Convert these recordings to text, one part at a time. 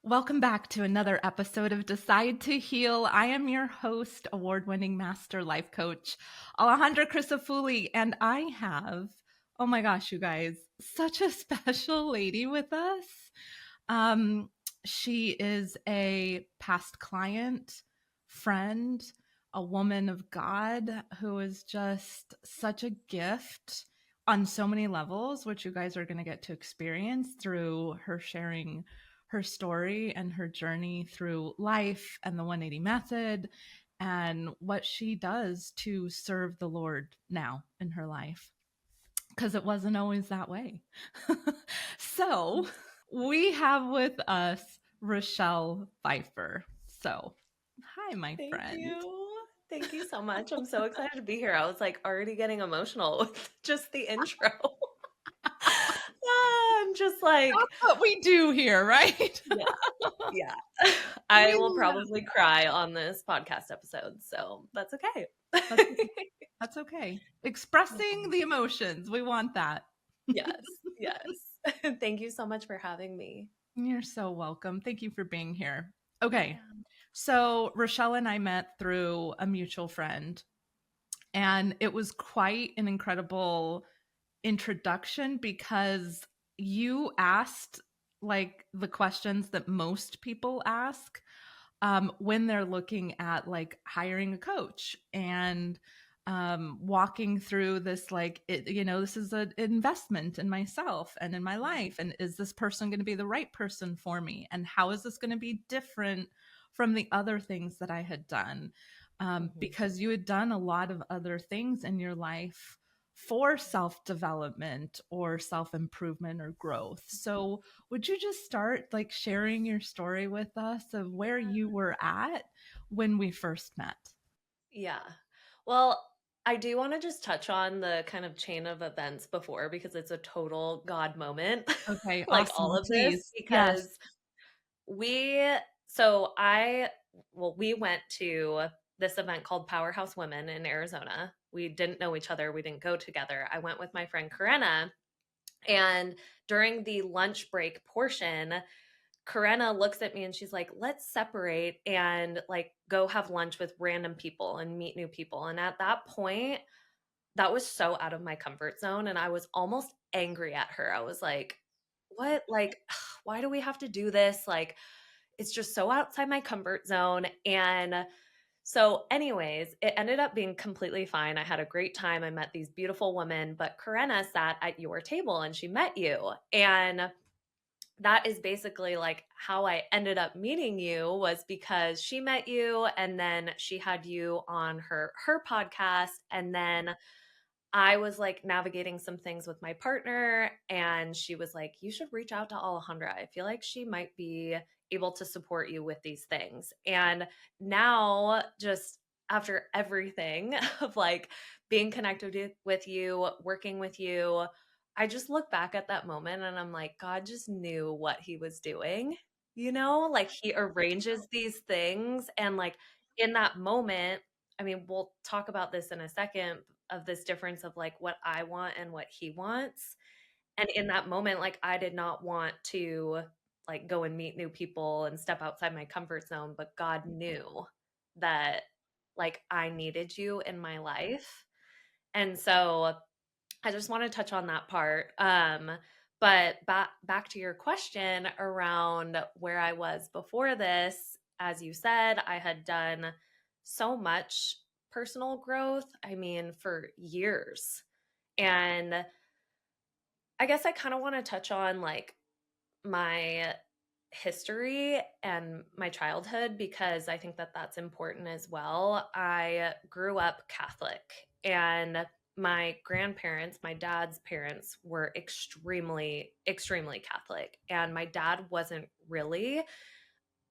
Welcome back to another episode of Decide to Heal. I am your host, award-winning master life coach, Alejandra Crisafulli, and I have, oh my gosh, you guys, such a special lady with us. Um, she is a past client, friend, a woman of God who is just such a gift on so many levels, which you guys are going to get to experience through her sharing her story and her journey through life and the 180 method and what she does to serve the Lord now in her life. Because it wasn't always that way. So we have with us Rochelle Pfeiffer. So, hi, my Thank friend. you. Thank you so much. I'm so excited to be here. I was like already getting emotional with just the intro. I'm just like, That's what we do here, right? yeah, yeah. I We will love probably cry on this podcast episode, so that's okay. that's okay. That's okay. Expressing the emotions. We want that. Yes, yes. Thank you so much for having me. You're so welcome. Thank you for being here. Okay. Yeah. So, Rochelle and I met through a mutual friend, and it was quite an incredible introduction because you asked like the questions that most people ask when they're looking at like hiring a coach and walking through this like this is an investment in myself and in my life, and is this person going to be the right person for me, and how is this going to be different from the other things that I had done, Mhm. because you had done a lot of other things in your life for self development or self improvement or growth. So, would you just start like sharing your story with us of where you were at when we first met? Yeah. Well, I do want to just touch on the kind of chain of events before because it's a total God moment, Okay, like all awesome. of this, Please. Yes. because we, so I, well, we went to this event called Powerhouse Women in Arizona. We didn't know each other. We didn't go together. I went with my friend Corinna, and during the lunch break portion, Corinna looks at me and she's like, let's separate and like go have lunch with random people and meet new people. And at that point, that was so out of my comfort zone. And I was almost angry at her. I was like, what? Like, why do we have to do this? Like, it's just so outside my comfort zone. And so, anyways, it ended up being completely fine. I had a great time. I met these beautiful women, but Corinna sat at your table and she met you. And that is basically like how I ended up meeting you, was because she met you and then she had you on her podcast, and then I was like navigating some things with my partner, and she was like, you should reach out to Alejandra. I feel like she might be able to support you with these things. And now, just after everything of like being connected with you, working with you, I just look back at that moment and I'm like, God just knew what he was doing. Like he arranges these things. And like in that moment, I mean, we'll talk about this in a second, of this difference of like what I want and what he wants. And in that moment, like I did not want to like go and meet new people and step outside my comfort zone, but God knew that like I needed you in my life. And so I just want to touch on that part. But back to your question around where I was before this, as you said, I had done so much personal growth. I mean, for years. And I guess I kind of want to touch on like my history and my childhood because I think that that's important as well. I grew up Catholic, and my grandparents, my dad's parents, were extremely, extremely Catholic, and my dad wasn't really.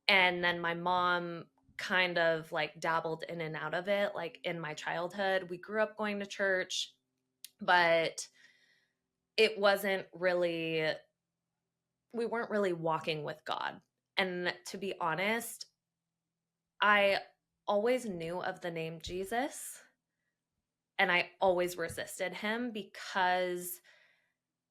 And then my mom kind of like dabbled in and out of it, like in my childhood. We grew up going to church, but it wasn't really, we weren't really walking with God. And to be honest, I always knew of the name Jesus and I always resisted him because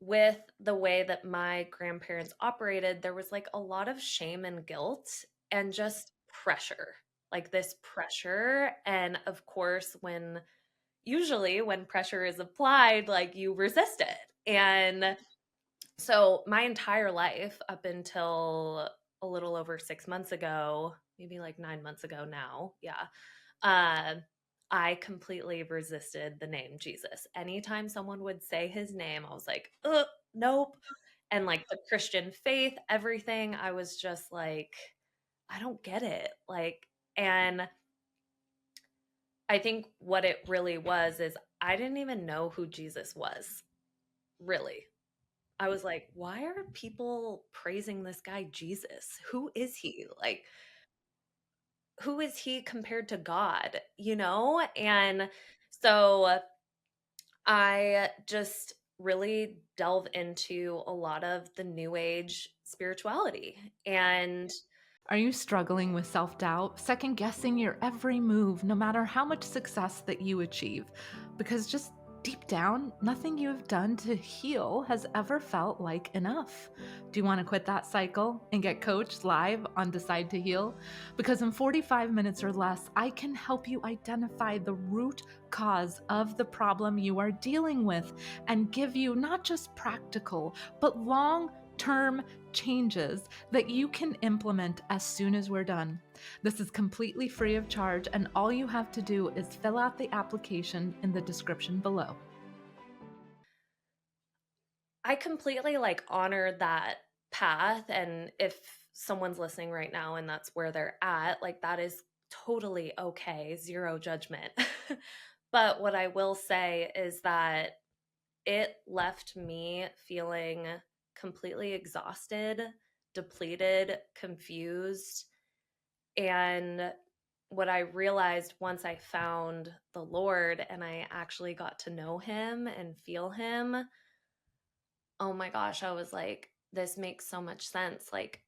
with the way that my grandparents operated, there was like a lot of shame and guilt and just pressure, like this pressure. And of course, usually when pressure is applied, like you resist it. And so my entire life up until a little over 6 months ago, maybe like 9 months ago now, yeah, uh, I completely resisted the name Jesus. Anytime someone would say his name, I was like, nope. And like the Christian faith, everything, I was just like, I don't get it. Like, and I think what it really was is I didn't even know who Jesus was, really. I was like, why are people praising this guy Jesus? Who is he? Like, who is he compared to God, you know? And so I just really delve into a lot of the new age spirituality. And Are you struggling with self doubt, second guessing your every move, no matter how much success that you achieve? Because just deep down, nothing you have done to heal has ever felt like enough. Do you want to quit that cycle and get coached live on Decide to Heal? Because in 45 minutes or less, I can help you identify the root cause of the problem you are dealing with and give you not just practical, but long term changes that you can implement as soon as we're done. This is completely free of charge, and all you have to do is fill out the application in the description below. I completely like honor that path. And if someone's listening right now and that's where they're at, like that is totally okay, zero judgment. But what I will say is that it left me feeling completely exhausted, depleted, confused. And what I realized once I found the Lord and I actually got to know him and feel him, oh my gosh, I was like, this makes so much sense. Like,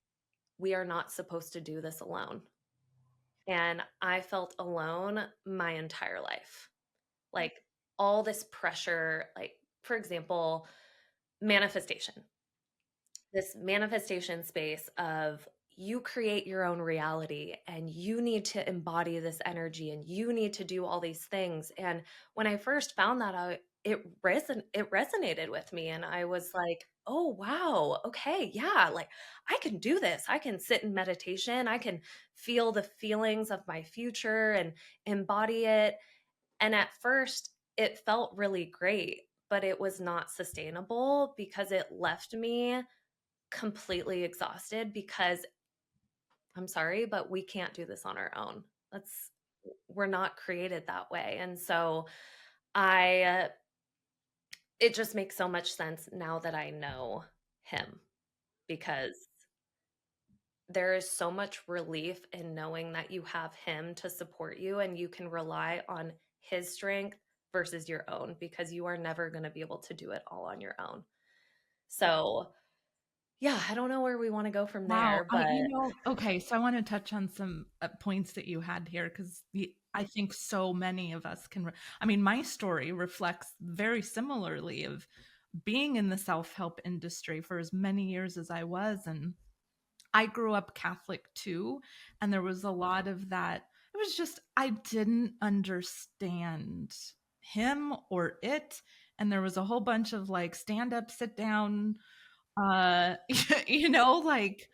we are not supposed to do this alone. And I felt alone my entire life. Like, all this pressure, like, for example, manifestation, this manifestation space of you create your own reality and you need to embody this energy and you need to do all these things. And when I first found that out, it resonated with me and I was like, "Oh wow, okay, yeah, like I can do this. I can sit in meditation. I can feel the feelings of my future and embody it." And at first, it felt really great, but it was not sustainable because it left me completely exhausted because I'm sorry, but we can't do this on our own. That's We're not created that way. And so I it just makes so much sense now that I know him because there is so much relief in knowing that you have him to support you and you can rely on his strength versus your own because you are never going to be able to do it all on your own. So, yeah, I don't know where we want to go from Wow. there, but Okay, so I want to touch on some points that you had here because I think so many of us can. I mean, my story reflects very similarly of being in the self help industry for as many years as I was. And I grew up Catholic too. And there was a lot of that. It was just, I didn't understand him or it. And there was a whole bunch of like stand up, sit down, uh, like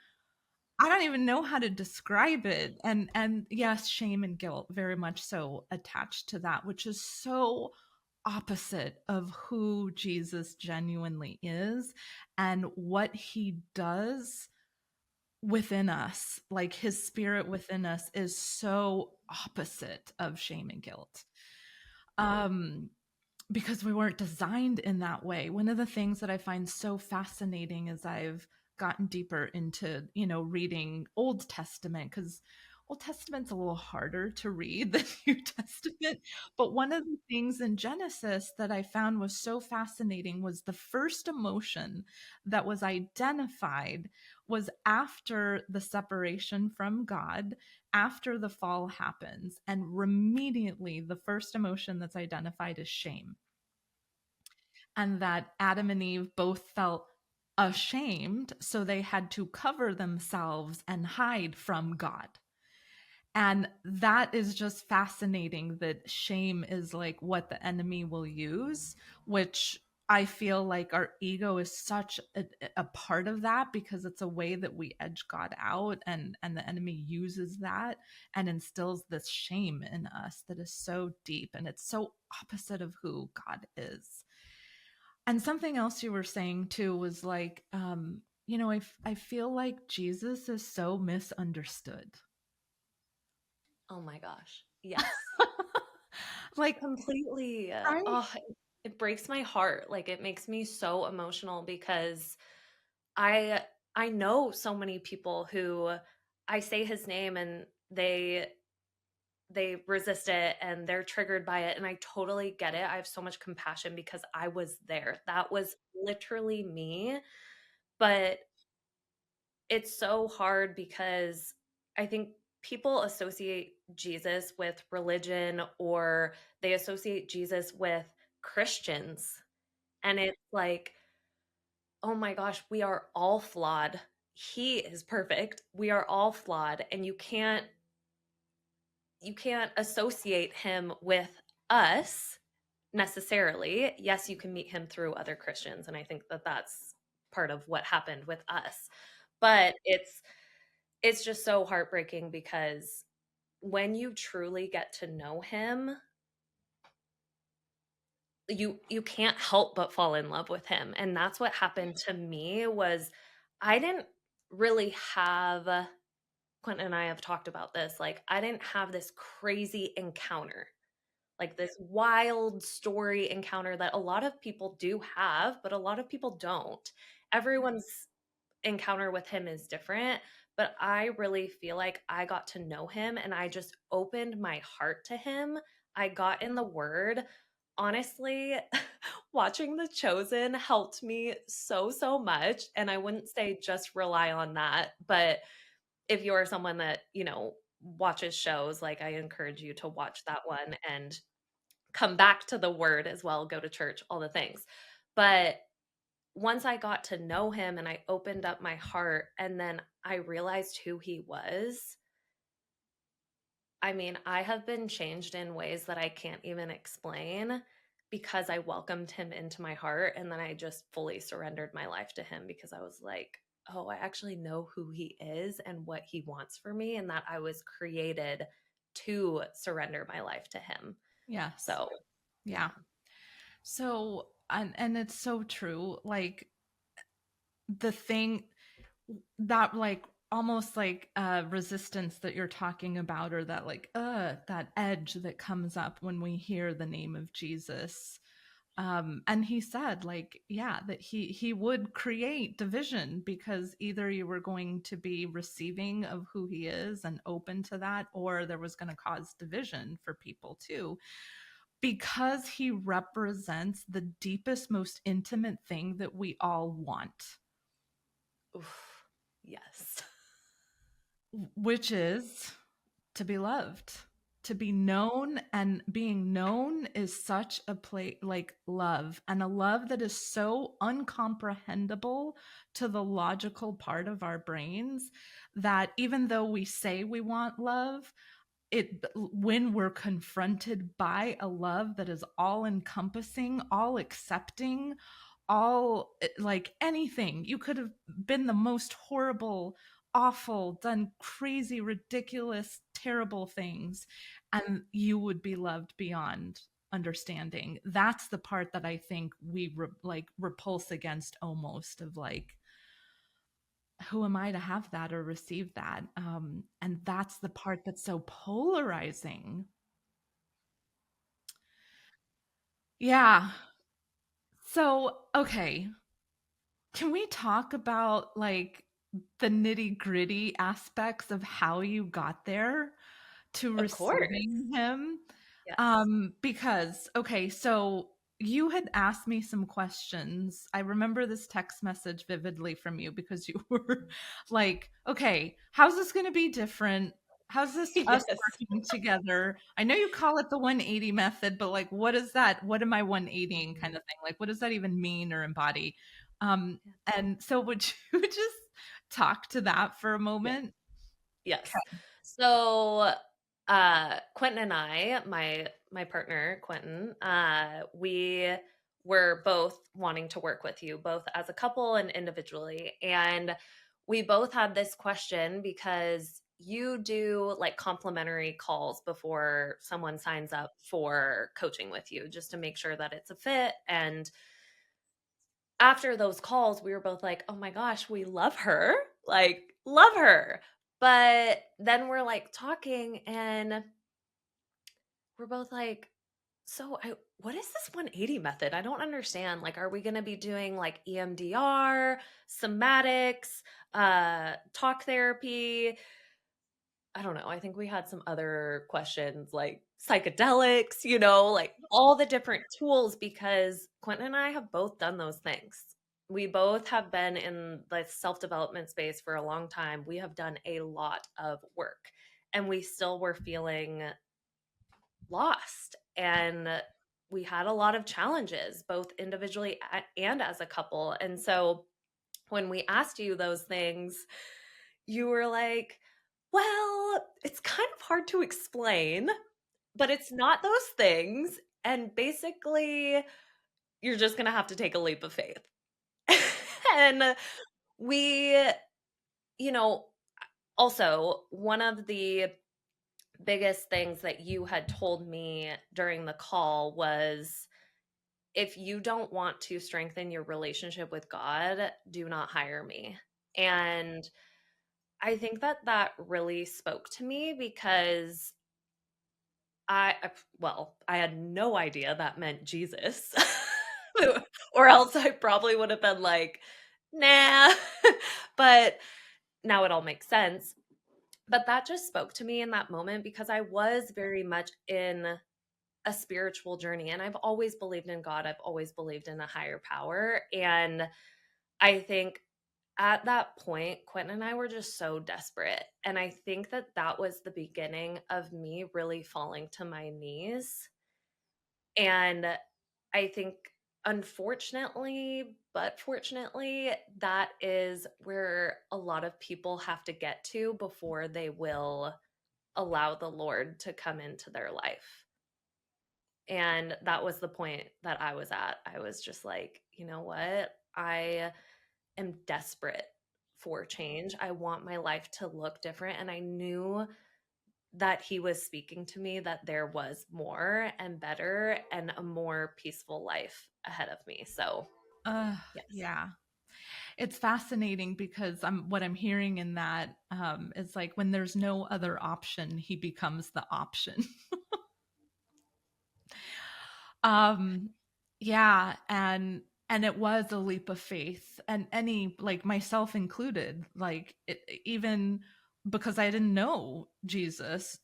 I don't even know how to describe it. And yes, shame and guilt very much so attached to that, which is so opposite of who Jesus genuinely is and what he does within us. Like his spirit within us is so opposite of shame and guilt. Um because we weren't designed in that way. One of the things that I find so fascinating as I've gotten deeper into, reading Old Testament, because Old Testament's a little harder to read than New Testament. But one of the things in Genesis that I found was so fascinating was the first emotion that was identified was after the separation from God, after the fall happens. And immediately the first emotion that's identified is shame. and that Adam and Eve both felt ashamed, so they had to cover themselves and hide from God. And that is just fascinating that shame is like what the enemy will use, which I feel like our ego is such a part of that, because it's a way that we edge God out, and the enemy uses that and instills this shame in us that is so deep, and it's so opposite of who God is. And something else you were saying too was like, I feel like Jesus is so misunderstood. Oh my gosh. Yes. Like, Completely. right? Oh, it breaks my heart. Like it makes me so emotional because I I know so many people who I say his name and they resist it and they're triggered by it, and I totally get it. I have so much compassion because I was there. That was literally me. But it's so hard because I think people associate Jesus with religion, or they associate Jesus with Christians. And it's like, oh my gosh, we are all flawed. He is perfect. We are all flawed. And you can't associate him with us necessarily. Yes, you can meet him through other Christians. And I think that that's part of what happened with us. But it's just so heartbreaking because when you truly get to know him, you can't help but fall in love with him. And that's what happened to me. Was I didn't really have, Quentin and I have talked about this, like I didn't have this crazy encounter, like this wild story encounter that a lot of people do have, but a lot of people don't. Everyone's encounter with him is different, but I really feel like I got to know him and I just opened my heart to him. I got in the word. Honestly, watching The Chosen helped me so, so much. And I wouldn't say just rely on that, but if you're someone that, watches shows, like I encourage you to watch that one and come back to the word as well, go to church, all the things. But once I got to know him and I opened up my heart and then I realized who he was, I mean, I have been changed in ways that I can't even explain because I welcomed him into my heart and then I just fully surrendered my life to him because I was like, oh, I actually know who he is and what he wants for me, and that I was created to surrender my life to him. Yes. So, yeah. Yeah. So, and it's so true. Like, the thing that, like, almost like resistance that you're talking about, or that, like, that edge that comes up when we hear the name of Jesus. And he said, like, yeah, that he would create division, because either you were going to be receiving of who he is and open to that, or there was going to cause division for people too, because he represents the deepest, most intimate thing that we all want, Oof. Yes. which is to be loved, to be known. And being known is such a play, like love, and a love that is so uncomprehendable to the logical part of our brains, that even though we say we want love, it when we're confronted by a love that is all encompassing, all accepting, all, like, anything, you could have been the most horrible, awful, done crazy, ridiculous, terrible things, and you would be loved beyond understanding. That's the part that I think we like repulse against, almost, of like, who am I to have that or receive that? And that's the part that's so polarizing. Yeah. So, okay. Can we talk about, like, the nitty gritty aspects of how you got there to Of course. receiving him? Yes. Because, okay, so you had asked me some questions. I remember this text message vividly from you, because you were like, okay, how's this going to be different? how's this us Yes. working together? I know you call it the 180 method, but like, what is that? What am I 180ing kind Mhm. of thing? Like, what does that even mean or embody? Um, and so would you just talk to that for a Yeah. moment? Yes. So, Quentin and I, my partner, Quentin, we were both wanting to work with you, both as a couple and individually. And we both had this question because you do like complimentary calls before someone signs up for coaching with you, just to make sure that it's a fit. And after those calls, we were both like, "Oh my gosh, we love her. Like, love her." But then we're like talking and we're both like, "So, what is this 180 method? I don't understand. Like, are we going to be doing like EMDR, somatics, talk therapy? I don't know. I think we had some other questions like psychedelics, like all the different tools because Quentin and I have both done those things. We both have been in the self development space for a long time. We have done a lot of work and we still were feeling lost. And we had a lot of challenges, both individually and as a couple. And so when we asked you those things, you were like, well, it's kind of hard to explain, but it's not those things. And basically, you're just going to have to take a leap of faith. And we, you know, also, one of the biggest things that you had told me during the call was if you don't want to strengthen your relationship with God, do not hire me. And I think that that really spoke to me because I had no idea that meant Jesus. Or else I probably would have been like, "Nah." But now it all makes sense. But that just spoke to me in that moment because I was very much in a spiritual journey and I've always believed in God. I've always believed in a higher power. And I think at that point, Quentin and I were just so desperate. And I think that that was the beginning of me really falling to my knees. And I think, unfortunately, but fortunately, that is where a lot of people have to get to before they will allow the Lord to come into their life. And that was the point that I was at. I was just like, you know what? I am desperate for change. I want my life to look different. And I knew that he was speaking to me that there was more and better and a more peaceful life ahead of me. So, yes. Yeah. It's fascinating because what I'm hearing in that is like when there's no other option, he becomes the option. um, yeah, and it was a leap of faith, and any like myself included, like even because I didn't know Jesus,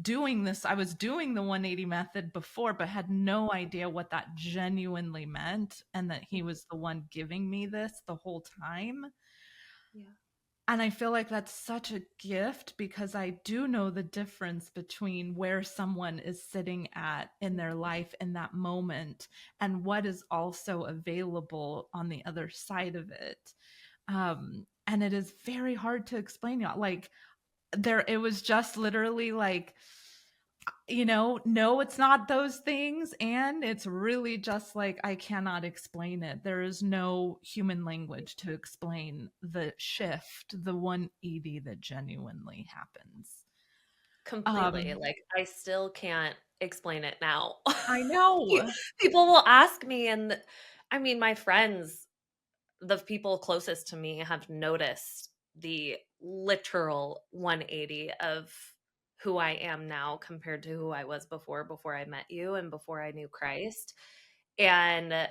doing this, I was doing the 180 method before, but had no idea what that genuinely meant, and that he was the one giving me this the whole time. Yeah. And I feel like that's such a gift because I do know the difference between where someone is sitting at in their Mhm. life in that moment and what is also available on the other side of it. And it is very hard to explain. Like, it was just literally like, no, it's not those things. And it's really just like, I cannot explain it. There is no human language to explain the shift, the 180 that genuinely happens. Completely. Um, Like, I still can't explain it now. I know. People will ask me, and I mean, my friends, the people closest to me, have noticed the literal 180 of who I am now compared to who I was before I met you and before I knew Christ. And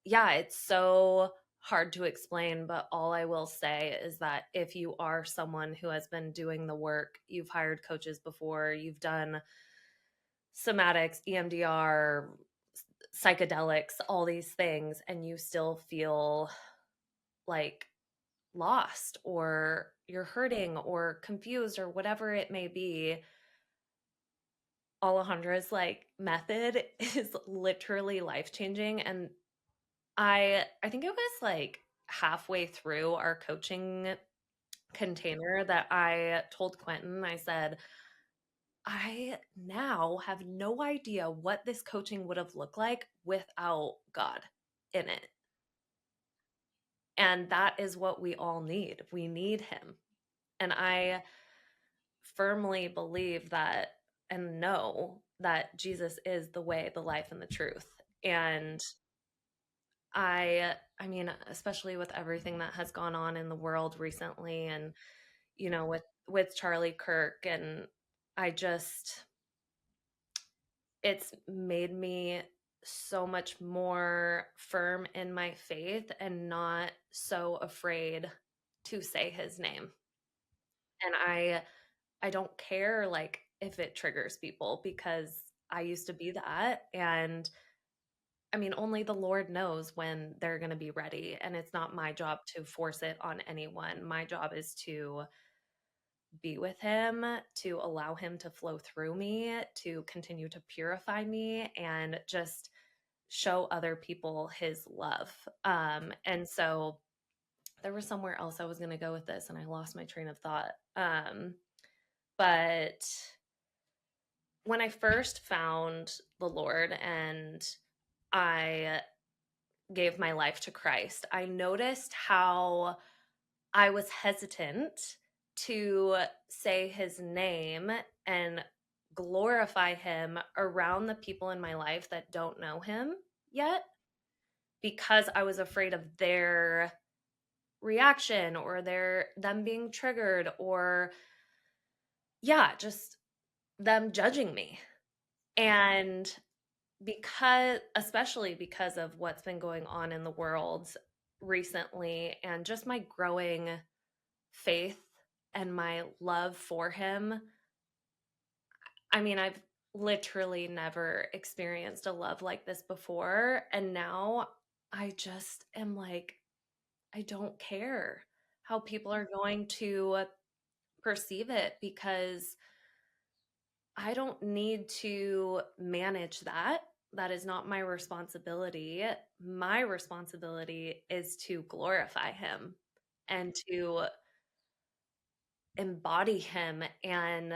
yeah, it's so hard to explain, but all I will say is that if you are someone who has been doing the work, you've hired coaches before, you've done somatics, EMDR, psychedelics, all these things, and you still feel like lost or you're hurting or confused or whatever it may be, Alejandra's like method is literally life changing. And I think it was like halfway through our coaching container that I told Quentin, I said, I now have no idea what this coaching would have looked like without God in it. And that is what we all need. We need him. And I firmly believe that and know that Jesus is the way, the life, and the truth. And I mean, especially with everything that has gone on in the world recently and with Charlie Kirk, and I just it's made me so much more firm in my faith and not so afraid to say his name. And I don't care like if it triggers people because I used to be that. And I mean, only the Lord knows when they're going to be ready. And it's not my job to force it on anyone. My job is to be with him, to allow him to flow through me, to continue to purify me, and just show other people his love. And so there was somewhere else I was going to go with this, and I lost my train of thought. But when I first found the Lord and I gave my life to Christ, I noticed how I was hesitant to say his name and glorify him around the people in my life that don't know him yet because I was afraid of their reaction or them being triggered or yeah, just them judging me. And especially because of what's been going on in the world recently and just my growing faith and my love for him. I mean, I've literally never experienced a love like this before. And now I just am like, I don't care how people are going to perceive it because I don't need to manage that. That is not my responsibility. My responsibility is to glorify him and to embody him and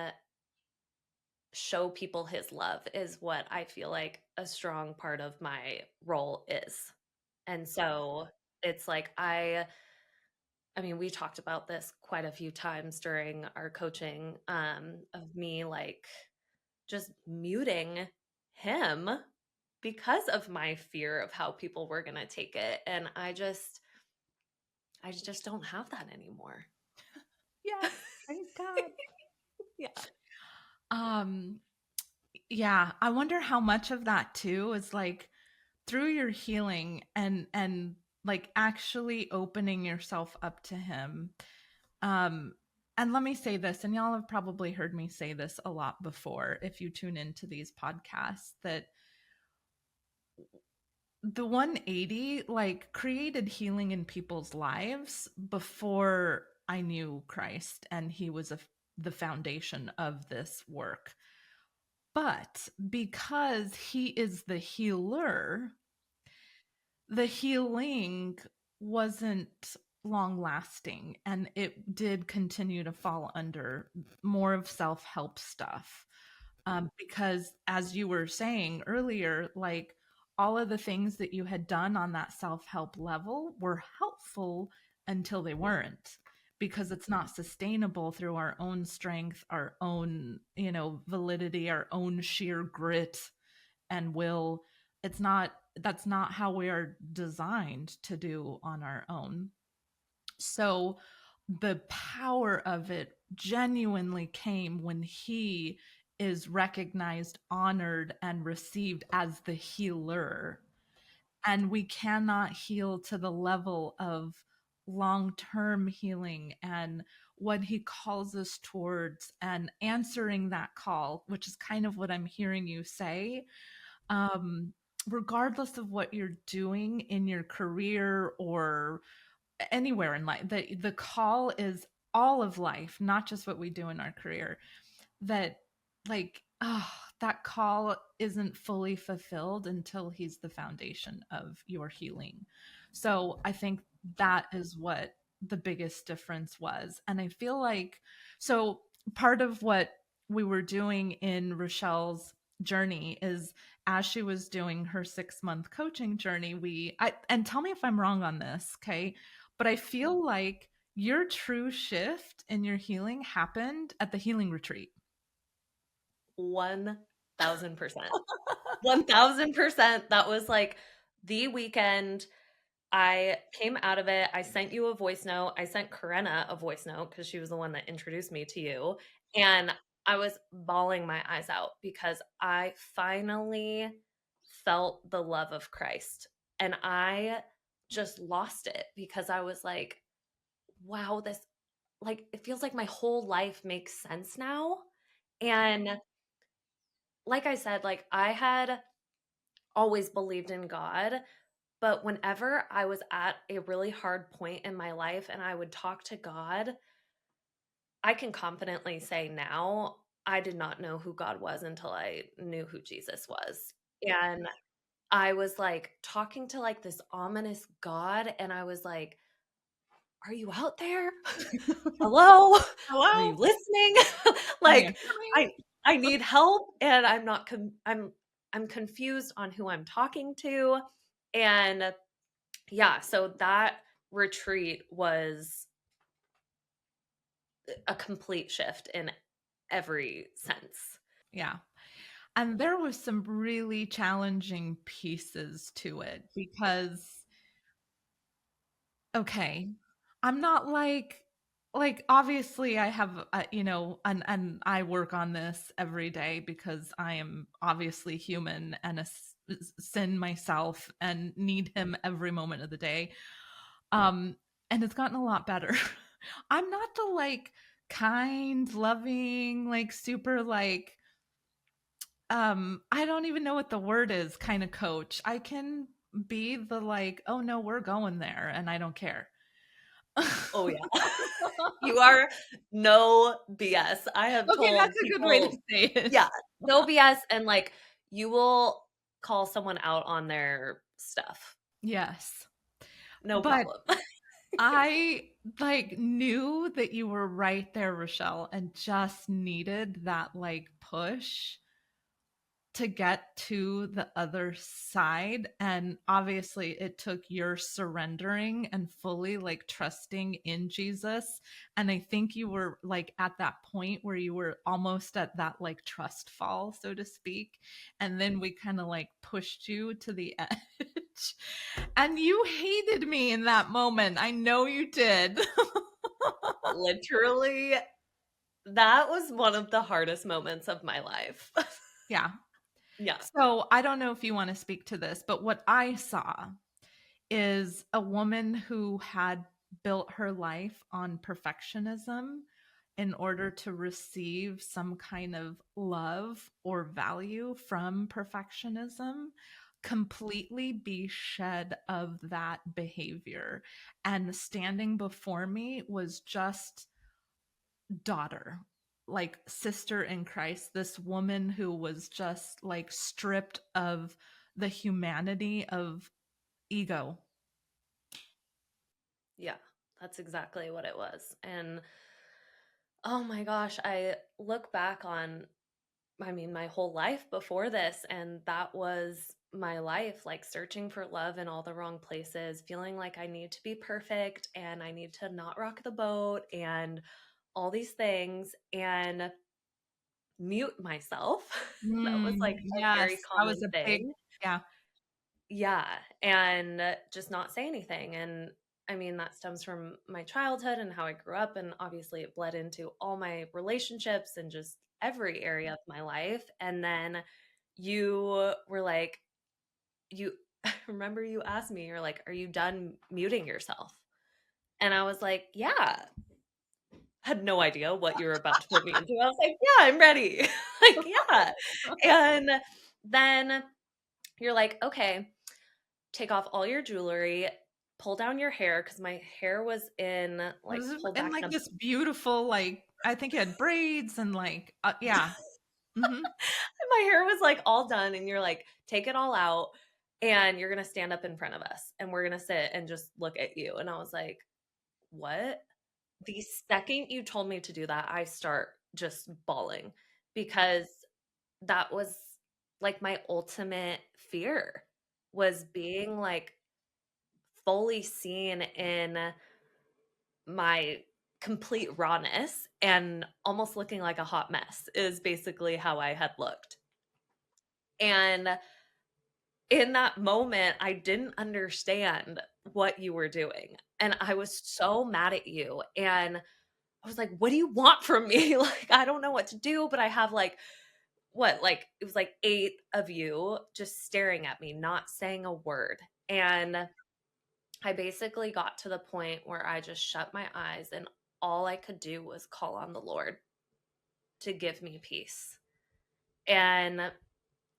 show people his love is what I feel like a strong part of my role is. And so it's like I mean, we talked about this quite a few times during our coaching of me like just muting him because of my fear of how people were going to take it. And I just don't have that anymore. Yes, praise God. Yeah. Um, yeah, I wonder how much of that too is like through your healing and like actually opening yourself up to him. Um, and let me say this, and y'all have probably heard me say this a lot before if you tune into these podcasts, that the 180 like created healing in people's lives before I knew Christ and he was the foundation of this work. But because he is the healer, the healing wasn't long lasting and it did continue to fall under more of self-help stuff. Because as you were saying earlier, like all of the things that you had done on that self-help level were helpful until they weren't, because it's not sustainable through our own strength, our own, validity, our own sheer grit and will. It's not, that's not how we are designed to do on our own. So the power of it genuinely came when he is recognized, honored, and received as the healer. And we cannot heal to the level of long term healing and what he calls us towards and answering that call, which is kind of what I'm hearing you say. um, Regardless of what you're doing in your career or anywhere in life. The call is all of life, not just what we do in our career. That like, oh, that call isn't fully fulfilled until he's the foundation of your healing. So I think that is what the biggest difference was. And I feel like, so part of what we were doing in Rochelle's journey is, as she was doing her 6-month coaching journey, and tell me if I'm wrong on this, okay? But I feel like your true shift in your healing happened at the healing retreat. 1000%. 1000%. That was like the weekend. I came out of it. I sent you a voice note. I sent Corinna a voice note because she was the one that introduced me to you. And I was bawling my eyes out because I finally felt the love of Christ. And I just lost it because I was like, wow, this, like, it feels like my whole life makes sense now. And like I said, like, I had always believed in God, but whenever I was at a really hard point in my life and I would talk to God, I can confidently say now, I did not know who God was until I knew who Jesus was. And I was like talking to like this ominous God, and I was like, are you out there? Hello? Are you Hello? listening? Answer Like, me. I need help, and I'm confused on who I'm talking to. And yeah, so that retreat was a complete shift in every sense. Yeah. And there was some really challenging pieces to it because, okay, I'm not like obviously I have and I work on this every day because I am obviously human and sin myself and need him every moment of the day. Um and it's gotten a lot better. I'm not the like kind, loving, like super like I don't even know what the word is kind of coach. I can be the like, oh no, we're going there and I don't care. Oh yeah. You are no BS. I have Okay, told that's a good way to people, say it. yeah, no BS, and like you will call someone out on their stuff. Yes. No But problem. I like knew that you were right there, Rochelle, and just needed that like push to get to the other side. And obviously it took your surrendering and fully like trusting in Jesus. And I think you were like at that point where you were almost at that like trust fall, so to speak. And then we kind of like pushed you to the edge. And you hated me in that moment. I know you did. Literally, that was one of the hardest moments of my life. Yeah. Yeah. So I don't know if you want to speak to this, but what I saw is a woman who had built her life on perfectionism in order to receive some kind of love or value from perfectionism, completely be shed of that behavior. And standing before me was just daughter, like sister in Christ, this woman who was just like stripped of the humanity of ego. Yeah, that's exactly what it was. And oh my gosh, I look back on, I mean, my whole life before this, and that was my life, like searching for love in all the wrong places, feeling like I need to be perfect and I need to not rock the boat and all these things, and mute myself. That was like a Yes, very that was common a big, thing. yeah. Yeah, and just not say anything. And I mean, that stems from my childhood and how I grew up. And obviously, it bled into all my relationships and just every area of my life. And then you were like, you I remember you asked me, you're like, are you done muting yourself? And I was like, yeah. Had no idea what you were about to put me into. I was like, yeah, I'm ready. Like, yeah. And then you're like, okay, take off all your jewelry, pull down your hair, because my hair was in like pulled And back like in a this beautiful, like, I think it had braids and like, yeah. Hmm. my hair was like all done, and you're like, take it all out, and you're gonna stand up in front of us, and we're gonna sit and just look at you. And I was like, what? The second you told me to do that, I start just bawling, because that was like my ultimate fear, was being like fully seen in my complete rawness and almost looking like a hot mess, is basically how I had looked. And in that moment, I didn't understand what you were doing. And I was so mad at you. And I was like, what do you want from me? Like, I don't know what to do, but I have like, what, like, it was like 8 of you just staring at me, not saying a word. And I basically got to the point where I just shut my eyes, and all I could do was call on the Lord to give me peace. And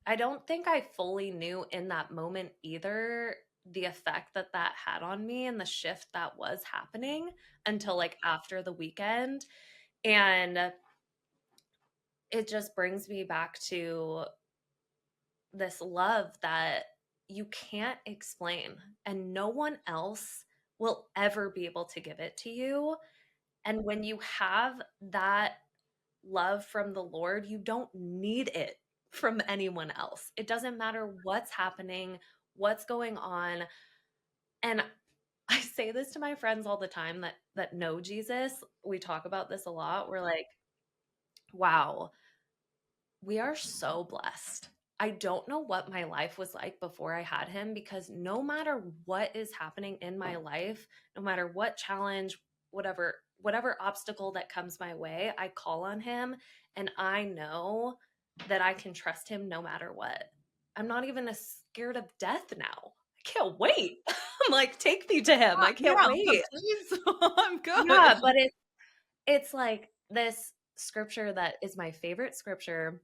I don't think I fully knew in that moment either the effect that that had on me and the shift that was happening until like after the weekend. And it just brings me back to this love that you can't explain, and no one else will ever be able to give it to you. And when you have that love from the Lord, you don't need it from anyone else. It doesn't matter what's happening, what's going on. And I say this to my friends all the time that know Jesus. We talk about this a lot. We're like, wow, we are so blessed. I don't know what my life was like before I had him, because no matter what is happening in my life, no matter what challenge, whatever obstacle that comes my way, I call on him, and I know that I can trust him no matter what. I'm not even as scared of death now. I can't wait. I'm like, take me to him. I can't Yeah, wait. please. I'm Yeah, good. but it's like this scripture that is my favorite scripture.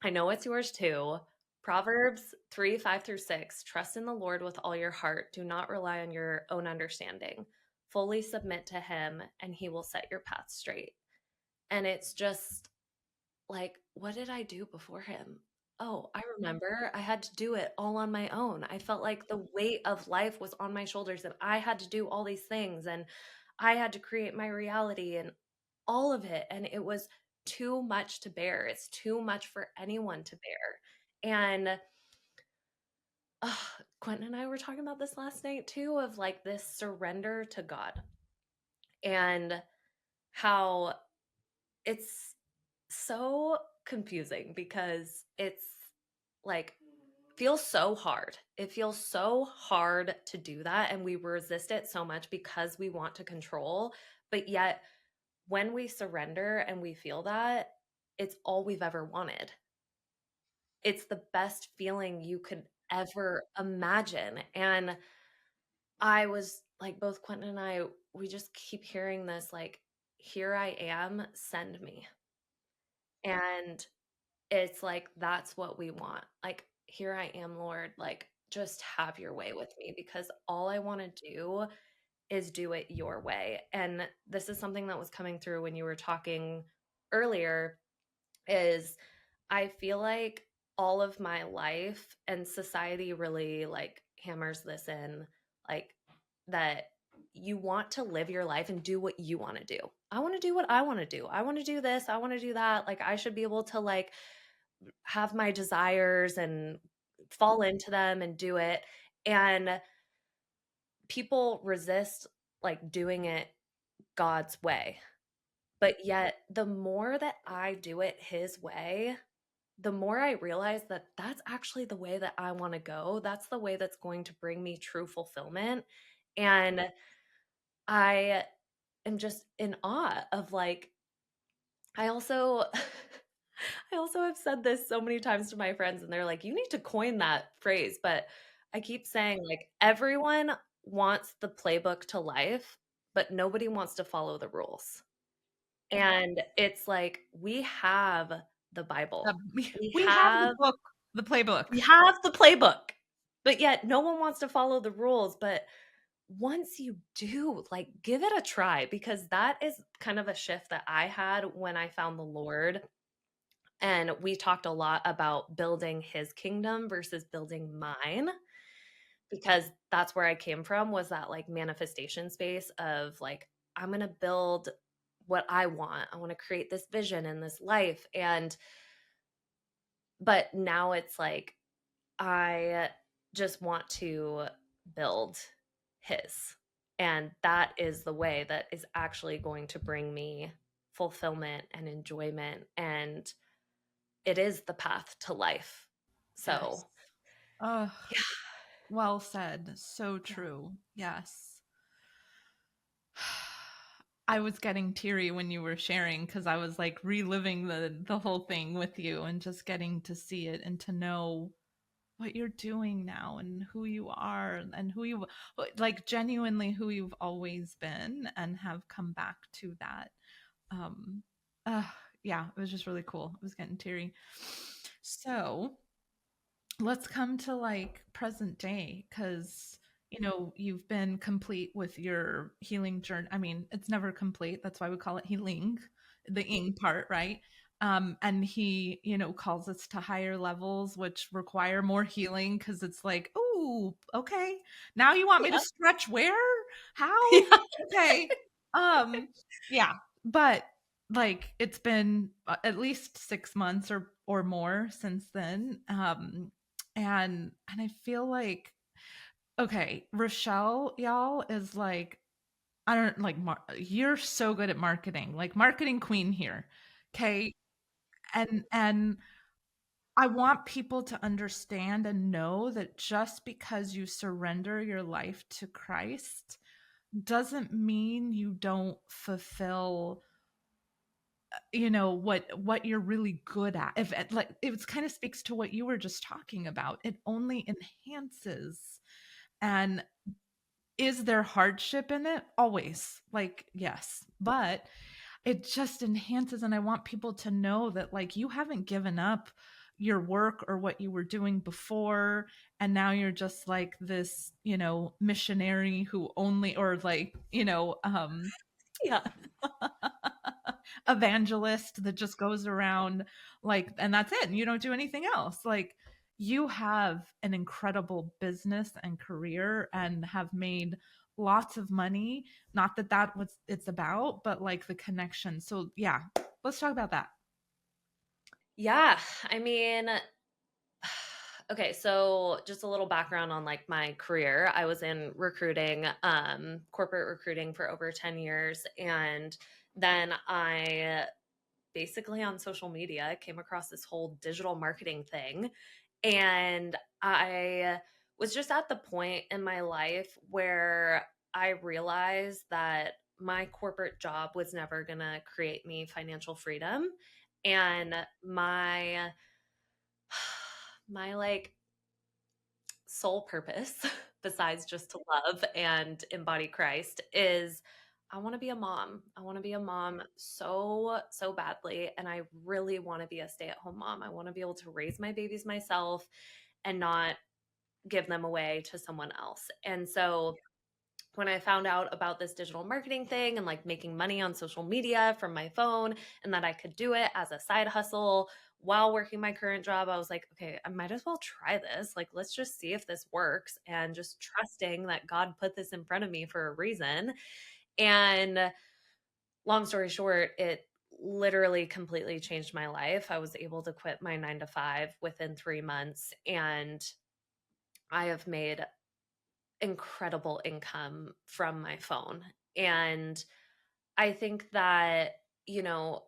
I know it's yours too. Proverbs 3, 5 through 6. Trust in the Lord with all your heart. Do not rely on your own understanding. Fully submit to him, and he will set your path straight. And it's just like, what did I do before him? Oh, I remember I had to do it all on my own. I felt like the weight of life was on my shoulders, and I had to do all these things, and I had to create my reality and all of it. And it was too much to bear. It's too much for anyone to bear. And Quentin and I were talking about this last night too, of like this surrender to God, and how it's so confusing, because it's like feels so hard. It feels so hard to do that, and we resist it so much because we want to control. But yet when we surrender and we feel that, it's all we've ever wanted. It's the best feeling you could ever imagine. And I was like, both Quentin and I, we just keep hearing this, like, here I am, send me. And it's like, that's what we want. Like, here I am, Lord, like, just have your way with me, because all I want to do is do it your way. And this is something that was coming through when you were talking earlier, is I feel like all of my life, and society really like hammers this in, like, that you want to live your life and do what you want to do. I want to do what I want to do. I want to do this. I want to do that. Like, I should be able to like have my desires and fall into them and do it. And people resist like doing it God's way. But yet, the more that I do it his way, the more I realize that that's actually the way that I want to go. That's the way that's going to bring me true fulfillment. And I am just in awe of like, I also I also have said this so many times to my friends, and they're like, you need to coin that phrase. But I keep saying, like, everyone wants the playbook to life, but nobody wants to follow the rules. And it's like, we have the Uh, Bible. We we have the have book, the playbook. we have the playbook, but yet no one wants to follow the rules. But once you do, like, give it a try, because that is kind of a shift that I had when I found the Lord. And we talked a lot about building his kingdom versus building mine, because that's where I came from, was that like manifestation space of like, I'm going to build what I want. I want to create this vision in this life. But now it's like, I just want to build his. And that is the way that is actually going to bring me fulfillment and enjoyment. And it is the path to life. Yes. So, Oh, yeah. well said. So Yeah. true. Yes. I was getting teary when you were sharing because I was like reliving the whole thing with you and just getting to see it and to know what you're doing now and who you are and who you like genuinely who you've always been and have come back to that. Um uh, yeah, it was just really cool. I was getting teary. So, let's come to like present day because you've been complete with your healing journey. I mean, it's never complete, that's why we call it healing, the ing part, right? And he calls us to higher levels which require more healing because it's like, oh, okay, now you want me to Yeah. stretch where, how, Yeah. okay, um yeah, but like it's been at least 6 months or more since then. And I feel like, okay, Rochelle, y'all, is like, I don't like you're so good at marketing, like marketing queen here. Okay. And I want people to understand and know that just because you surrender your life to Christ doesn't mean you don't fulfill what you're really good at. If like it kind of speaks to what you were just talking about, it only enhances. And is there hardship in it? Always, like, yes, but it just enhances. And I want people to know that like you haven't given up your work or what you were doing before, and now you're just like this missionary who only, or like Yeah. evangelist that just goes around, like, and that's it, and you don't do anything else. Like, you have an incredible business and career and have made lots of money. Not that what it's about, but like the connection. So yeah, let's talk about that. Yeah. I mean, okay, so just a little background on like my career. I was in recruiting, corporate recruiting for over 10 years. And then I basically on social media came across this whole digital marketing thing. And I was just at the point in my life where I realized that my corporate job was never going to create me financial freedom. And my like sole purpose besides just to love and embody Christ is I want to be a mom. I want to be a mom so, so badly. And I really want to be a stay at home mom. I want to be able to raise my babies myself and not give them away to someone else. And so when I found out about this digital marketing thing and like making money on social media from my phone and that I could do it as a side hustle while working my current job, I was like, okay, I might as well try this. Like, let's just see if this works, and just trusting that God put this in front of me for a reason. And long story short, it literally completely changed my life. I was able to quit my 9 to 5 within 3 months, and I have made incredible income from my phone. And I think that, you know,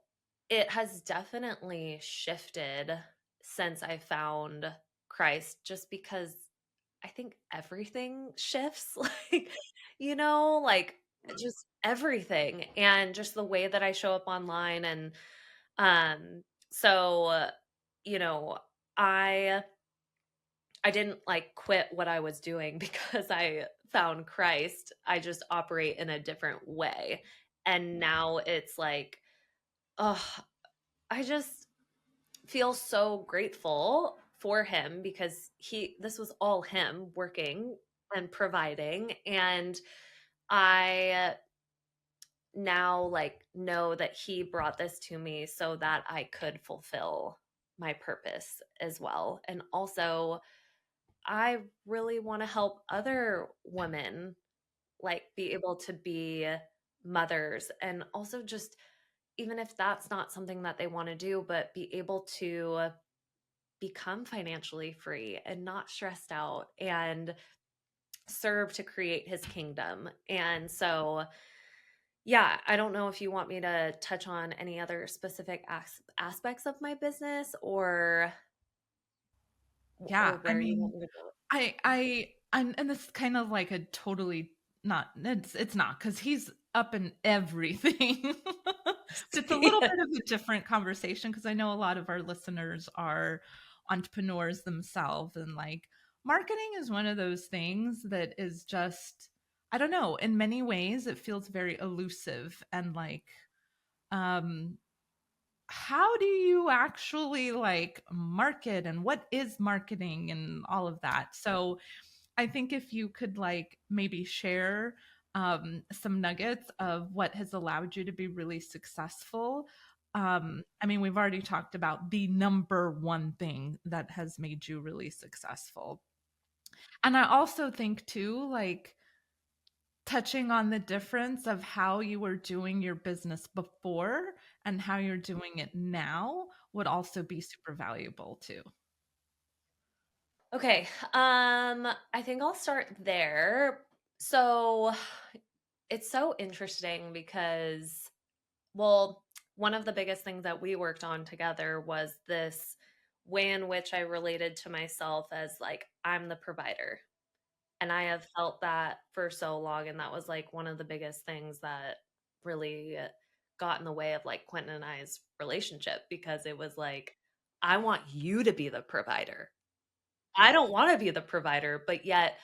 it has definitely shifted since I found Christ, just because I think everything shifts, like, like just everything, and just the way that I show up online. And so, you know, I I didn't like quit what I was doing because I found Christ. I just operate in a different way. And now it's like, oh, I just feel so grateful for him, because this was all him working and providing. And I now like know that he brought this to me so that I could fulfill my purpose as well. And also, I really want to help other women like be able to be mothers, and also just even if that's not something that they want to do, but be able to become financially free and not stressed out and serve to create his kingdom. And so, yeah, I don't know if you want me to touch on any other specific aspects of my business, Yeah, or I where you mean, want me to go. and this is kind of like a totally not it's not because he's up in everything. But it's a little Yeah. bit of a different conversation because I know a lot of our listeners are entrepreneurs themselves, and like marketing is one of those things that is just, I don't know, in many ways it feels very elusive and like um how do you actually like market and what is marketing and all of that. So I think if you could like maybe share some nuggets of what has allowed you to be really successful. I mean, we've already talked about the number one thing that has made you really successful. And I also think too, like touching on the difference of how you were doing your business before and how you're doing it now would also be super valuable too. Okay. I think I'll start there. So it's so interesting because, well, one of the biggest things that we worked on together was this way in which I related to myself as like, I'm the provider. And I have felt that for so long. And that was like one of the biggest things that really got in the way of like Quentin and I's relationship, because it was like, I want you to be the provider. I don't want to be the provider, but yet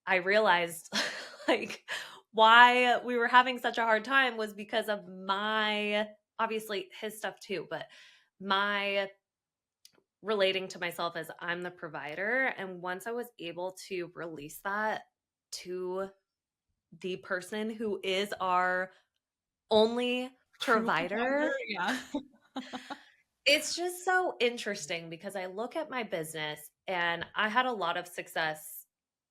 I realized like why we were having such a hard time was because of my, obviously his stuff too, but my relating to myself as I'm the provider. And once I was able to release that to the person who is our only True provider, provider, yeah. it's just so interesting because I look at my business and I had a lot of success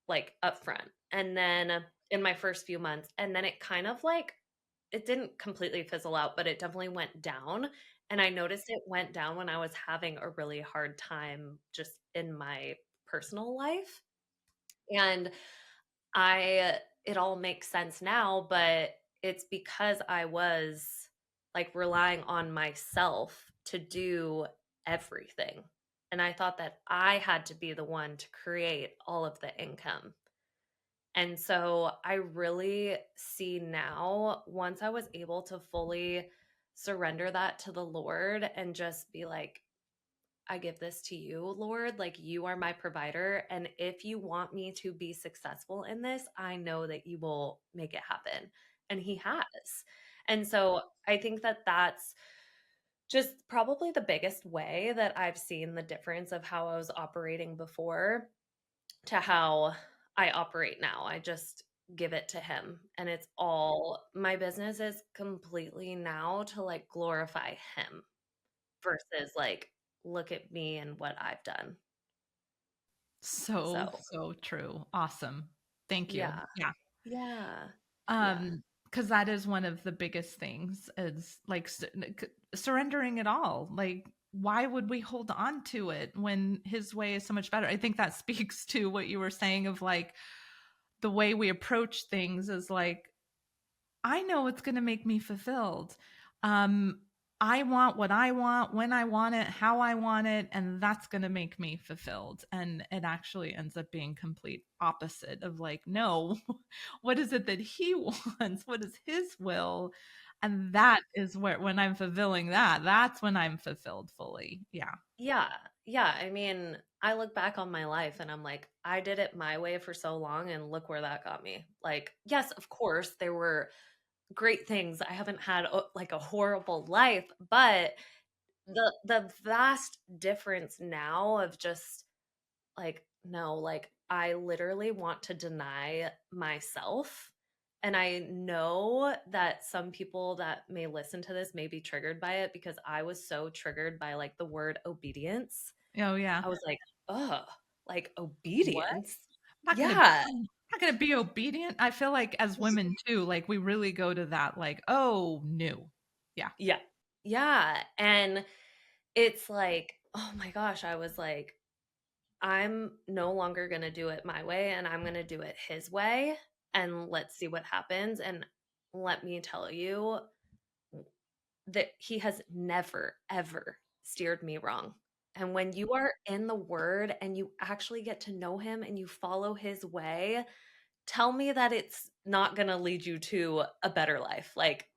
like upfront and then in my first few months, and then it kind of like it didn't completely fizzle out, but it definitely went down. And I noticed it went down when I was having a really hard time just in my personal life. And I it all makes sense now, but it's because I was like relying on myself to do everything. And I thought that I had to be the one to create all of the income. And so I really see now, once I was able to fully surrender that to the Lord and just be like, I give this to you, Lord. Like, you are my provider. And if you want me to be successful in this, I know that you will make it happen. And He has. And so I think that that's just probably the biggest way that I've seen the difference of how I was operating before to how I operate now. I just give it to Him. And it's all my business is completely now to like glorify Him versus like, look at me and what I've done. So, So, so true. Awesome. Thank you. yeah. Yeah. Yeah. Yeah. Um, because that is one of the biggest things is like surrendering it all. Like, why would we hold on to it when his way is so much better? I think that speaks to what you were saying of like the way we approach things is like, I know it's going to make me fulfilled. Um, I want what I want, when I want it, how I want it, and that's going to make me fulfilled. And it actually ends up being complete opposite of like, no, what is it that he wants? What is his will? And that is where, when I'm fulfilling that, that's when I'm fulfilled fully. Yeah. Yeah. Yeah. I mean, I look back on my life and I'm like, I did it my way for so long and look where that got me. Like, yes, of course, there were great things. I haven't had like a horrible life, but the vast difference now of just like no, like I literally want to deny myself. And I know that some people that may listen to this may be triggered by it because I was so triggered by like the word obedience. Oh, yeah. I was like, "Ugh, like What? obedience?" I'm Yeah. not gonna be obedient. I feel like as women too, like we really go to that like, "Oh, no." Yeah. Yeah. Yeah. And it's like, oh my gosh, I was like, I'm no longer going to do it my way and I'm going to do it his way. And let's see what happens. And let me tell you that he has never, ever steered me wrong. And when you are in the word and you actually get to know him and you follow his way, tell me that it's not going to lead you to a better life. Like,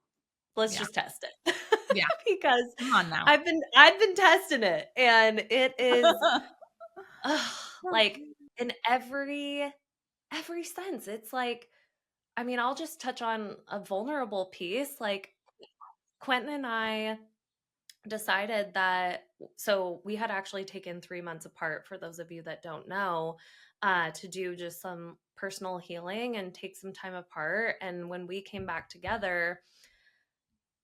let's Yeah. just test it. Yeah. Because Come on now. I've been testing it and it is like in every sense. It's like, I mean, I'll just touch on a vulnerable piece. Like Quentin and I decided that, so we had actually taken 3 months apart, for those of you that don't know, to do just some personal healing and take some time apart. And when we came back together,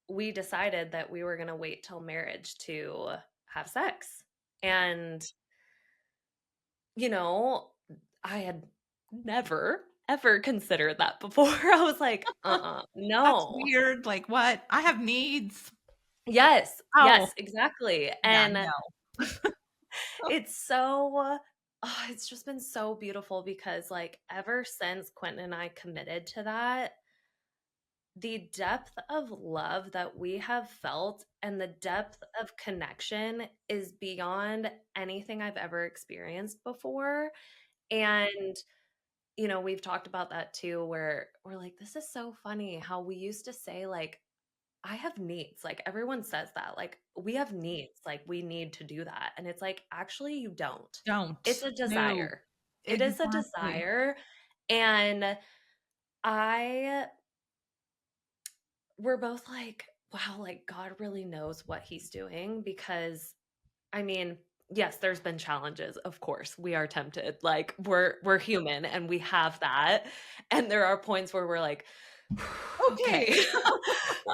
we decided that we were going to wait till marriage to have sex. And, you know, I had never, ever considered that before. I was like, That's no. weird. Like, what? I have needs. Yes, Oh, yes, exactly. yeah, And no. it's so, it's just been so beautiful because, like, ever since Quentin and I committed to that, the depth of love that we have felt and the depth of connection is beyond anything I've ever experienced before. And, we've talked about that too, where we're like, this is so funny how we used to say, like, I have needs. Like, everyone says that. Like, we have needs. Like, we need to do that. And it's like, actually, you don't. It's Don't. a No. desire. It is a Exactly. desire. And I we're both like, wow, like God really knows what he's doing because I mean, yes, there's been challenges, of course. We are tempted. Like we're human and we have that. And there are points where we're like, Okay. okay.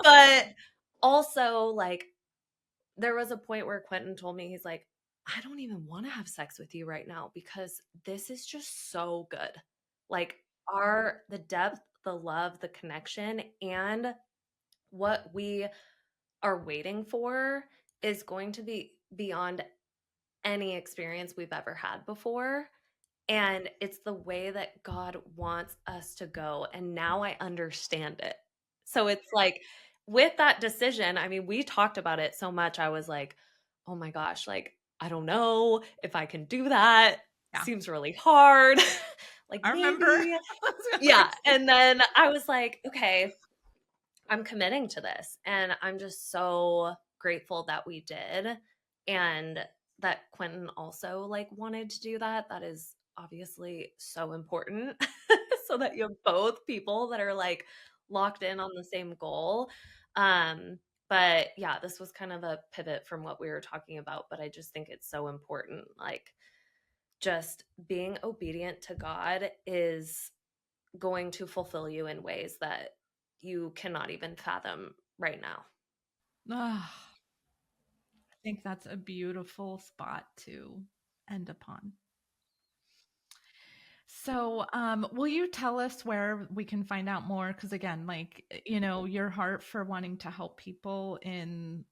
But also like there was a point where Quentin told me he's like, I don't even want to have sex with you right now because this is just so good. Like the depth, the love, the connection, and what we are waiting for is going to be beyond any experience we've ever had before. And it's the way that God wants us to go. And now I understand it. So it's like with that decision, I mean, we talked about it so much. I was like, oh my gosh, like, I don't know if I can do that. Yeah. Seems really hard. Like, I remember. maybe. I was gonna Yeah. say, And then I was like, okay, I'm committing to this. And I'm just so grateful that we did. And that Quentin also like wanted to do that. That is obviously so important. So that you have both people that are like locked in on the same goal. Um, but yeah, this was kind of a pivot from what we were talking about, but I just think it's so important. Like just being obedient to God is going to fulfill you in ways that you cannot even fathom right now. ah, I think that's a beautiful spot to end upon. So, will you tell us where we can find out more? Because again, like, your heart for wanting to help people in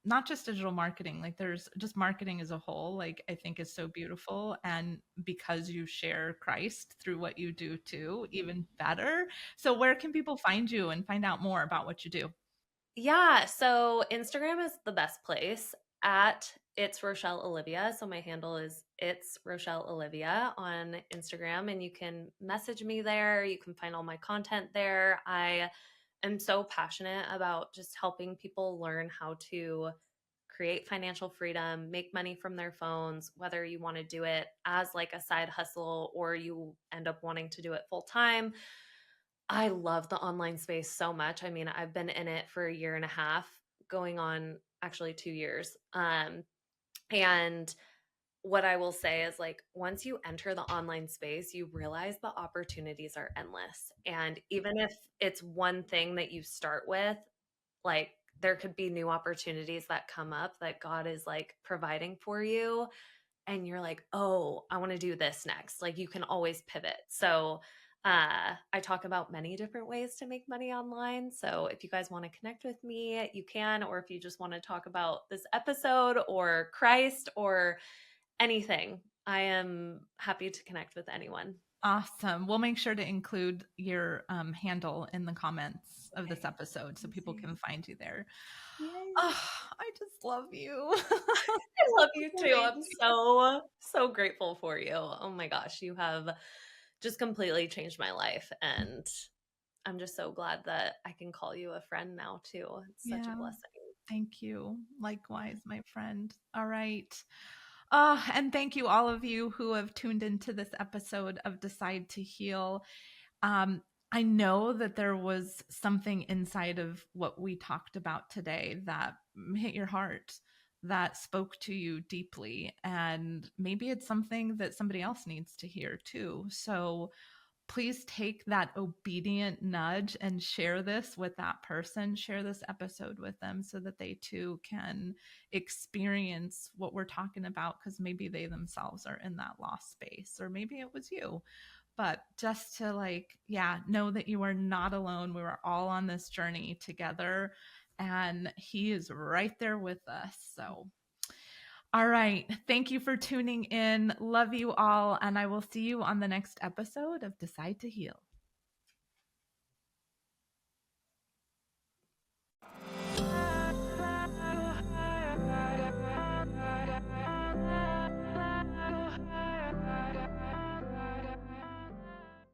not just digital marketing, like there's just marketing as a whole, like I think is so beautiful. And because you share Christ through what you do too, even better. So where can people find you and find out more about what you do? Yeah, so Instagram is the best place at it's Rochelle Olivia. So my handle is it's Rochelle Olivia on Instagram, and you can message me there. You can find all my content there. I am so passionate about just helping people learn how to create financial freedom, make money from their phones, whether you want to do it as like a side hustle or you end up wanting to do it full time. I love the online space so much. I mean, I've been in it for a year and a half, going on actually 2 years. And what I will say is like once you enter the online space, you realize the opportunities are endless. And even if it's one thing that you start with, like there could be new opportunities that come up that God is like providing for you. And you're like, oh, I want to do this next. Like you can always pivot. So I talk about many different ways to make money online. So if you guys want to connect with me, you can, or if you just want to talk about this episode or Christ or anything, I am happy to connect with anyone. Awesome. We'll make sure to include your handle in the comments of this Okay. episode so people Amazing. can find you there. Yay. Oh, I just love you. I love you too. I'm Amazing. so grateful for you. Oh my gosh, you have just completely changed my life. And I'm just so glad that I can call you a friend now too. It's such a Yeah. blessing. Thank you. Likewise, my friend. All right. And thank you, all of you who have tuned into this episode of Decide to Heal. Um, I know that there was something inside of what we talked about today that hit your heart, that spoke to you deeply. And maybe it's something that somebody else needs to hear too. So please take that obedient nudge and share this with that person, share this episode with them so that they too can experience what we're talking about, because maybe they themselves are in that lost space, or maybe it was you. But just to like, yeah, know that you are not alone. We were all on this journey together, and he is right there with us. So all right. Thank you for tuning in. Love you all. And I will see you on the next episode of Decide to Heal.